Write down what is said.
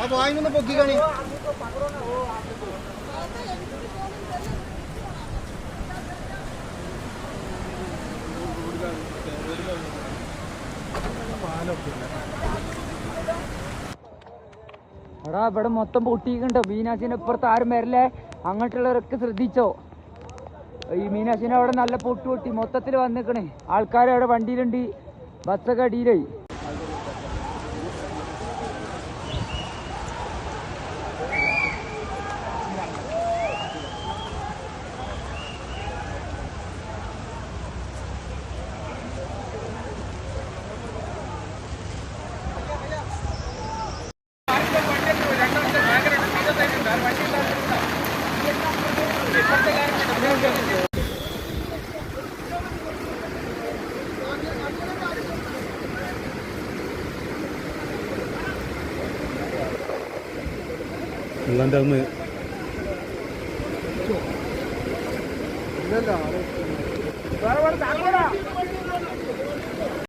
ആ വായിനൊന്ന് പൊക്കി കാണി. എടാ ഇവിടെ മൊത്തം പൊട്ടിയിട്ടുണ്ടോ. മീനാശിന്റെ ഇപ്പുറത്ത് ആരും വരല്ലേ. അങ്ങോട്ടുള്ളവരൊക്കെ ശ്രദ്ധിച്ചോ. ഈ മീനാശിനെ അവിടെ നല്ല പൊട്ടി മൊത്തത്തിൽ വന്നിക്കണേ. ആൾക്കാർ അവിടെ വണ്ടിയിലുണ്ട്, ബസ്സൊക്കെ അടിയിലായി. വെള്ളൻ്റെ അന്ന് ഇല്ലല്ലോ